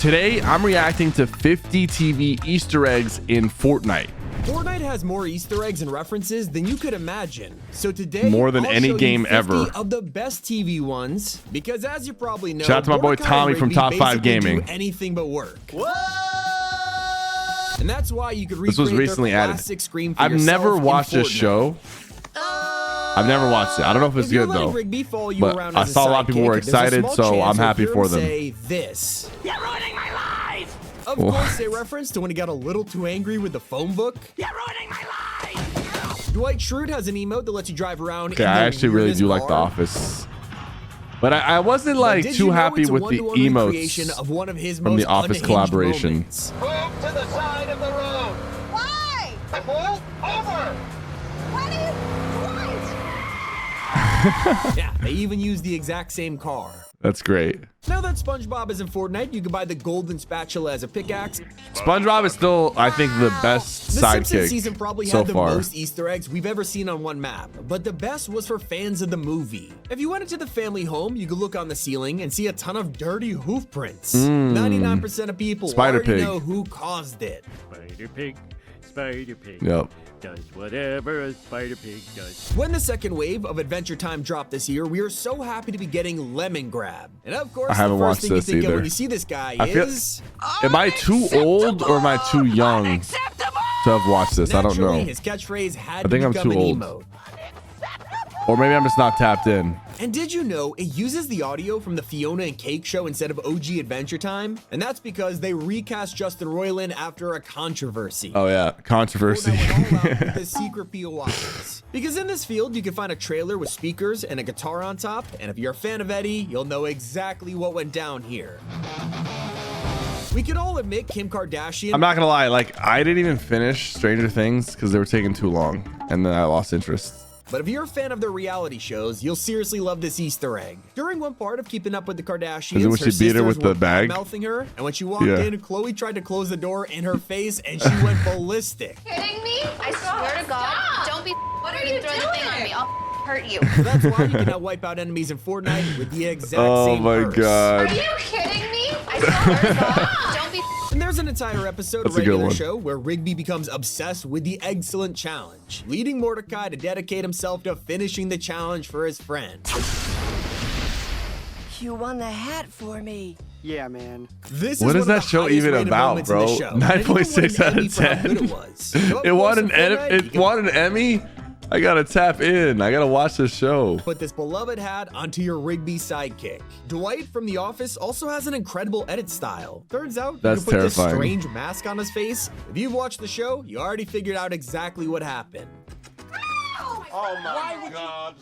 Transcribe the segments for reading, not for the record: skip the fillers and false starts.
Today, I'm reacting to 50 TV Easter eggs in Fortnite. Fortnite has more Easter eggs and references than you could imagine. So today, more than I'll any show game you 50 ever. Of the best TV ones, because as you probably know, shout out to my boy Mordecai Tommy and from Rigby Top 5 basically Gaming. Do anything but work. Whoa! And that's why you could This was recreate recently their added. classic scream for I've never yourself in watched this Fortnite. show. I've never watched it. I don't know if it's good though. Rigby follow you But around I as a saw a lot of people sidekick, were there's a excited, small so chance I'm you'll happy hear for him them. Say this. You're ruining my life. Of course, a reference to when he got a little too angry with the phone book. You're ruining my life. Dwight Schrute has an emote that lets you drive around. Okay, in I the actually really weirdest do like The car. Office. But I wasn't like Did too you know happy it's a with the one-to-one recreation emotes of one of his from most the Office unhinged collaboration. moments. Move to the side of the road. Why? Move over. What are you? Yeah, they even use the exact same car. That's great. Now that SpongeBob is in Fortnite, you can buy the golden spatula as a pickaxe. SpongeBob is still, I think, the best The Simpsons sidekick season probably so had the far. most Easter eggs we've ever seen on one map, but the best was for fans of the movie. If you went into the family home, you could look on the ceiling and see a ton of dirty hoof prints. 99% of people Spider already Pig. know who caused it. Spider Pig, Spider Pig. Yep. Does whatever a Spider Pig does. When the second wave of Adventure Time dropped this year, we are so happy to be getting Lemon Grab. And of course, I haven't the watched first thing you this think of either. when you see this guy I feel- is... Am I too old or am I too young Unacceptable. to have watched this? I don't Naturally, know. his catchphrase had I think to I'm become too an old. emote. Or maybe I'm just not tapped in. And did you know it uses the audio from the Fiona and Cake show instead of OG Adventure Time? And that's because they recast Justin Roiland after a controversy. Oh yeah, controversy. Fortnite went all out with the secret POIs. Because in this field, you can find a trailer with speakers and a guitar on top. And if you're a fan of Eddy, you'll know exactly what went down here. We could all admit Kim Kardashian. I'm not gonna lie, like I didn't even finish Stranger Things because they were taking too long, and then I lost interest. But if you're a fan of their reality shows, you'll seriously love this Easter egg. During one part of Keeping Up with the Kardashians, Is it when she beat her with the bag? mouthing her, and when she walked Yeah. in, Chloe tried to close the door in her face, and she went ballistic. Kidding me? I swear to God, don't be. What are you doing? Throw the thing on me. I'll hurt you. So that's why you can now wipe out enemies in Fortnite with the exact Oh same my purse. god. Are you kidding me? I swear to God, don't be. And there's an entire episode That's of a good regular one. show where Rigby becomes obsessed with the excellent challenge, leading Mordecai to dedicate himself to finishing the challenge for his friend. You won the hat for me. Yeah, man. This What is is one of that the show highest even rated about, moments in bro? the show. And it even 9.6 won an out Emmy of for how good 10. it was. So up It close won in an Fortnite, you it can won an Emmy. I gotta tap in. I gotta watch this show. Put this beloved hat onto your Rigby sidekick. Dwight from The Office also has an incredible edit style. Turns out That's you can put terrifying. this strange mask on his face. If you've watched the show, you already figured out exactly what happened. Oh my God.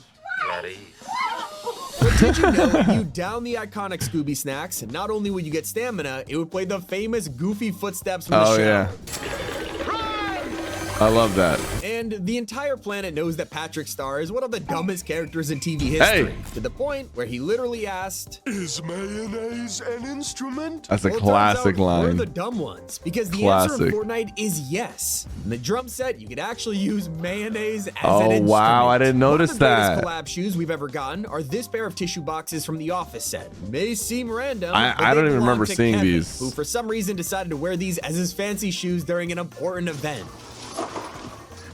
But did you know if you down the iconic Scooby snacks, not only would you get stamina, it would play the famous goofy footsteps from the Oh show. yeah. I love that. And the entire planet knows that Patrick Star is one of the dumbest characters in TV history. Hey. To the point where he literally asked, Is mayonnaise an instrument? That's a well, it turns classic out We're line. the dumb ones, because the answer Classic. in Fortnite is yes. In the drum set, you could actually use mayonnaise as Oh, an instrument. wow, I didn't notice One of the that. greatest collab shoes we've ever gotten are this pair of tissue boxes from the Office set. May seem random, I but don't they even belong remember to seeing Kevin, these. who for some reason decided to wear these as his fancy shoes during an important event.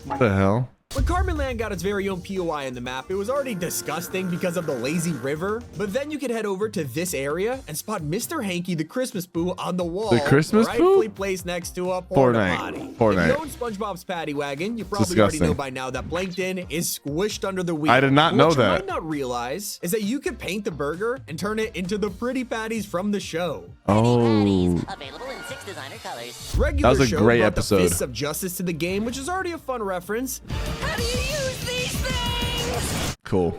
What the hell? When Cartmanland got its very own POI in the map, it was already disgusting because of the lazy river. But then you could head over to this area and spot Mr. Hanky the Christmas Poo on the wall. The Christmas Poo? rightfully placed next to a porta Fortnite. potty. Fortnite. If you own SpongeBob's Paddy Wagon, you probably Disgusting. already know by now that Plankton is squished under the wheel. I did not But know what that. you might not realize is that you could paint the burger and turn it into the pretty patties from the show. Oh. Available in 6 designer colors. Regular That was a show great brought episode. the Fists of Justice to the game, which is already a fun reference. How do you use these things? Cool.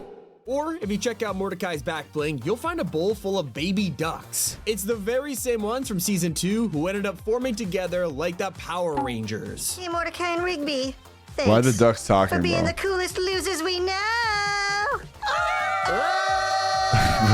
Or if you check out Mordecai's back bling, you'll find a bowl full of baby ducks. It's the very same ones from season 2 who ended up forming together like the Power Rangers. Hey, Mordecai and Rigby. Thanks Why are the ducks for talking, being bro? the coolest losers we know.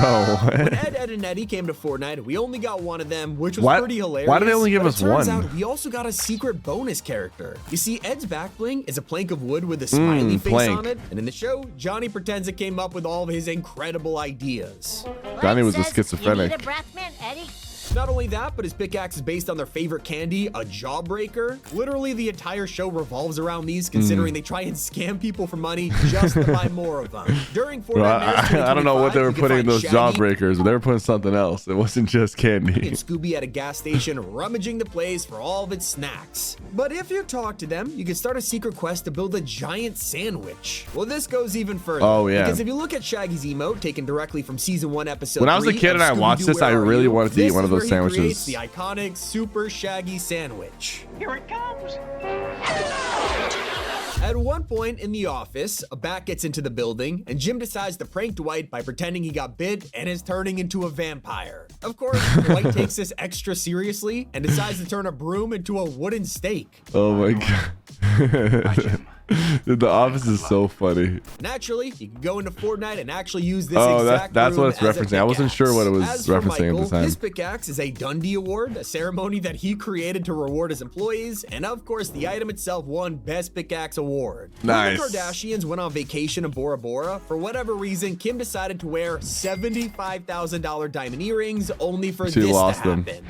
Bro, When what? Ed and Eddy came to Fortnite, we only got one of them, which was Why- pretty hilarious. why do they only give but us it turns one? out we also got a secret bonus character. You see, Ed's back bling is a plank of wood with a smiley face plank. on it, and in the show, Johnny pretends to came up with all of his incredible ideas. Johnny was a Says You need a schizophrenic. breath mint, Eddie? Not only that, but his pickaxe is based on their favorite candy, a jawbreaker. Literally, the entire show revolves around these, considering they try and scam people for money just to buy more of them. During Fortnite, Bro, I don't know what they were putting in those jawbreakers, but they were putting something else. It wasn't just candy. And Scooby at a gas station rummaging the place for all of its snacks. But if you talk to them, you can start a secret quest to build a giant sandwich. Well, this goes even further. Oh, yeah. Because if you look at Shaggy's emote, taken directly from season 1, episode 3. When I was a kid and I watched this, I really wanted to eat one of those sandwiches. Creates the iconic Super Shaggy sandwich. Here it comes. At one point in the office, a bat gets into the building, and Jim decides to prank Dwight by pretending he got bit and is turning into a vampire. Of course, Dwight takes this extra seriously and decides to turn a broom into a wooden stake. Oh my god. Dude, the Office is so funny. Naturally, you can go into Fortnite and actually use this that's what it's broom as a referencing. I wasn't sure what it was As for referencing Michael, at the time. his pickaxe is a Dundee Award, a ceremony that he created to reward his employees, and of course, the item itself won Best Pickaxe Award. Nice. When the Kardashians went on vacation in Bora Bora, for whatever reason, Kim decided to wear $75,000 diamond earrings only for She this lost to them. happen.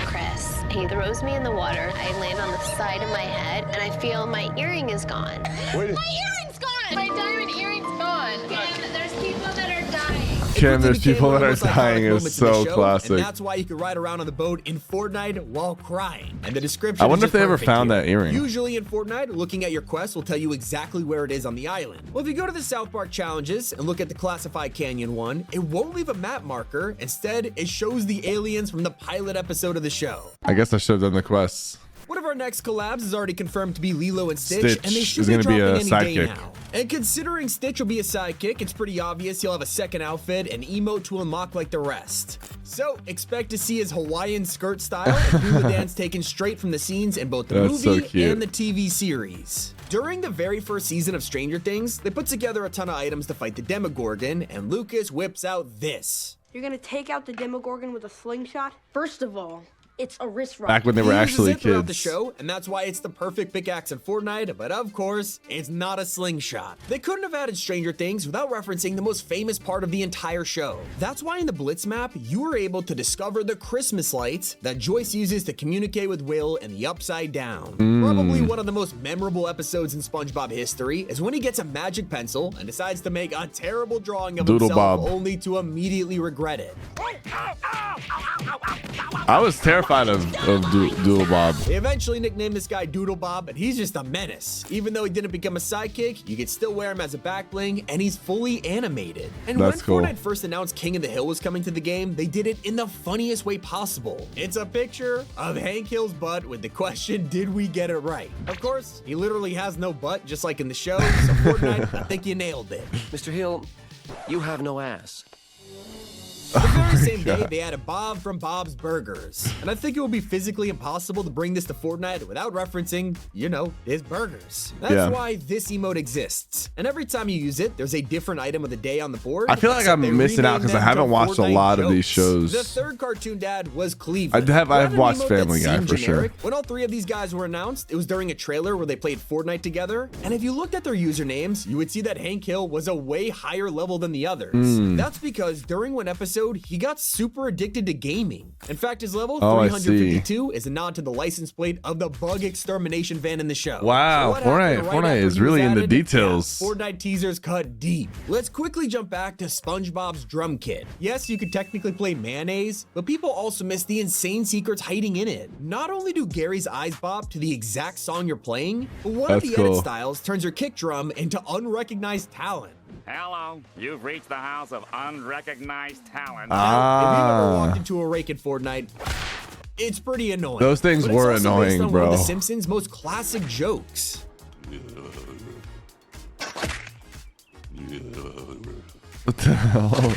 Chris, he throws me in the water. I land on the side of my head, and I feel my earring is gone. My earring's gone! My diamond earring's gone. And there's people that are dying. Kim, there's became people one that of are the most dying iconic is moments in the so show, classic. And that's why you can ride around on the boat in Fortnite while crying. And the description I wonder is if they ever perfect found here. that earring. Usually in Fortnite, looking at your quest will tell you exactly where it is on the island. Well, if you go to the South Park challenges and look at the Classified Canyon one, it won't leave a map marker. Instead, it shows the aliens from the pilot episode of the show. I guess I should have done the quests. One of our next collabs is already confirmed to be Lilo and Stitch, and they Stitch should is be gonna be dropping a any day sidekick. now. And considering Stitch will be a sidekick, it's pretty obvious he'll have a second outfit and emote to unlock like the rest. So expect to see his Hawaiian skirt style and hula dance taken straight from the scenes in both the That's so movie cute. and the TV series. During the very first season of Stranger Things, they put together a ton of items to fight the Demogorgon, and Lucas whips out this. You're gonna take out the Demogorgon with a slingshot? First of all, it's a wrist rock. Back when they were He uses actually it throughout the kids. show, and that's why it's the perfect pickaxe in Fortnite, but of course, it's not a slingshot. They couldn't have added Stranger Things without referencing the most famous part of the entire show. That's why in the Blitz map, you were able to discover the Christmas lights that Joyce uses to communicate with Will in the Upside Down. Probably one of the most memorable episodes in SpongeBob history is when he gets a magic pencil and decides to make a terrible drawing of himself DoodleBob. only to immediately regret it. I was terrified of DoodleBob. They eventually nicknamed this guy DoodleBob, and he's just a menace. Even though he didn't become a sidekick, you could still wear him as a back bling, and he's fully animated. And That's when cool. Fortnite first announced King of the Hill was coming to the game, they did it in the funniest way possible. It's a picture of Hank Hill's butt with the question, did we get it right? Of course, he literally has no butt, just like in the show, so Fortnite, I think you nailed it. Mr. Hill, you have no ass. The very same day, they added Bob from Bob's Burgers. And I think it would be physically impossible to bring this to Fortnite without referencing, you know, his burgers. That's why this emote exists. And every time you use it, there's a different item of the day on the board. I feel like except I'm they missing out renamed because I them haven't to watched a Fortnite lot of these jokes. shows. The third cartoon dad was Cleveland. I've Who had an watched emote that Family Guy seemed for sure. generic. When all three of these guys were announced, it was during a trailer where they played Fortnite together. And if you looked at their usernames, you would see that Hank Hill was a way higher level than the others. That's because during one episode, he got super addicted to gaming. In fact, his level Oh, I 352 is a nod to the license plate of the bug extermination van in the show. Wow, So what happened Fortnite after is he really was into added? details. Yeah, Fortnite teasers cut deep. Let's quickly jump back to SpongeBob's drum kit. Yes, you could technically play mayonnaise, but people also miss the insane secrets hiding in it. Not only do Gary's eyes bob to the exact song you're playing, but one of That's the edit cool. styles turns your kick drum into unrecognized talent. Hello, you've reached the house of unrecognized talent. Now, if you've ever walked into a rake in Fortnite, it's pretty annoying. Those things But it's were also based annoying, on one of bro. The Simpsons' most classic jokes. What the hell?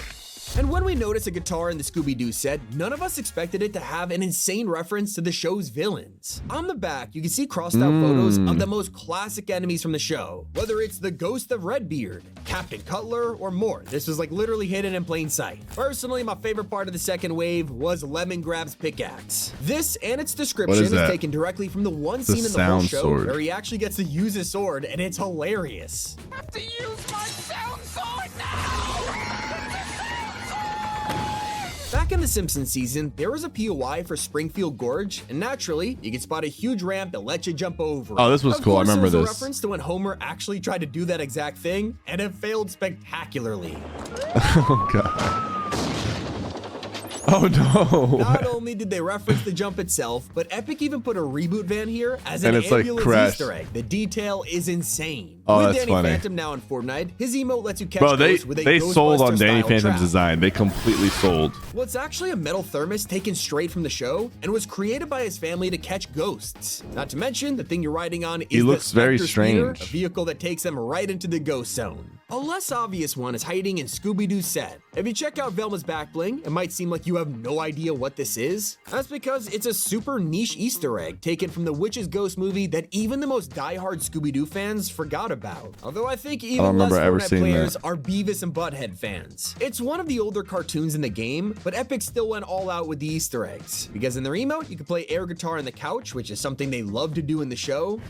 And when we notice a guitar in the Scooby-Doo set, none of us expected it to have an insane reference to the show's villains. On the back, you can see crossed out photos of the most classic enemies from the show. Whether it's the Ghost of Redbeard, Captain Cutler, or more, this was like literally hidden in plain sight. Personally, my favorite part of the second wave was Lemon Grab's pickaxe. This and its description What is is that? taken directly from the one It's a scene in the whole sound show sword. where he actually gets to use his sword, and it's hilarious. I have to use my sound sword now! Back Back in the Simpsons season, there was a POI for Springfield Gorge, and naturally, you could spot a huge ramp that lets you jump over. Oh, this was cool. I remember this. A this. reference to when Homer actually tried to do that exact thing, and it failed spectacularly. Oh, God. Oh, no. Not only did they reference the jump itself, but Epic even put a reboot van here as an And it's like ambulance crashed. Easter egg. The detail is insane. Oh, With that's Danny funny. Phantom now in Fortnite, his emote lets you catch Bro, ghosts with a they sold on Danny Ghostbuster-style Phantom's trap. design. They completely sold. Well, it's actually a metal thermos taken straight from the show and was created by his family to catch ghosts. Not to mention, the thing you're riding on is He looks the very Spectre Speeder, strange. a vehicle that takes them right into the ghost zone. A less obvious one is hiding in Scooby-Doo's set. If you check out Velma's back bling, it might seem like you have no idea what this is. That's because it's a super niche Easter egg taken from the Witch's Ghost movie that even the most diehard Scooby-Doo fans forgot about. Although I think even less remember ever Fortnite seeing players that. are Beavis and Butthead fans. It's one of the older cartoons in the game, but Epic still went all out with the Easter eggs. Because in their emote, you can play air guitar on the couch, which is something they love to do in the show.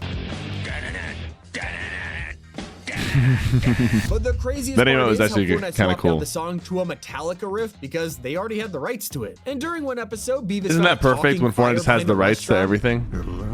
But the craziest That part emote was is how actually Fortnite kinda swapped cool. out the song to a Metallica riff because they already had the rights to it. And during one episode, Beavis Isn't that found a perfect talking when Fortnite just fire has the behind a rights to restaurant. everything? Hello,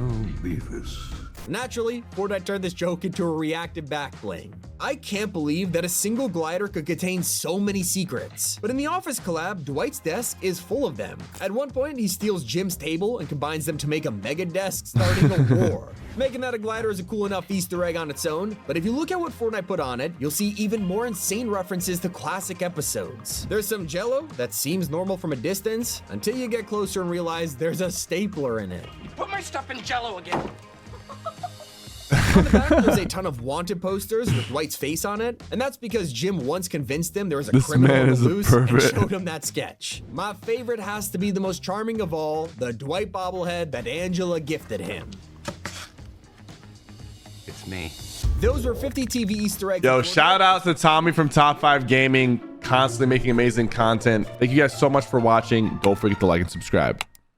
Beavis. Naturally, Fortnite turned this joke into a reactive back bling. I can't believe that a single glider could contain so many secrets. But in the Office collab, Dwight's desk is full of them. At one point, he steals Jim's table and combines them to make a mega desk, starting a war. Making that a glider is a cool enough Easter egg on its own, but if you look at what Fortnite put on it, you'll see even more insane references to classic episodes. There's some jello that seems normal from a distance, until you get closer and realize there's a stapler in it. Put my stuff in jello again. On the back, there's a ton of wanted posters with Dwight's face on it, and that's because Jim once convinced him there was a This criminal man on is the a loose and pervert. showed him that sketch. My favorite has to be the most charming of all, the Dwight bobblehead that Angela gifted him. It's me. Those were 50 TV Easter eggs. Yo, shout out to Tommy from Top 5 Gaming, constantly making amazing content. Thank you guys so much for watching. Don't forget to like and subscribe.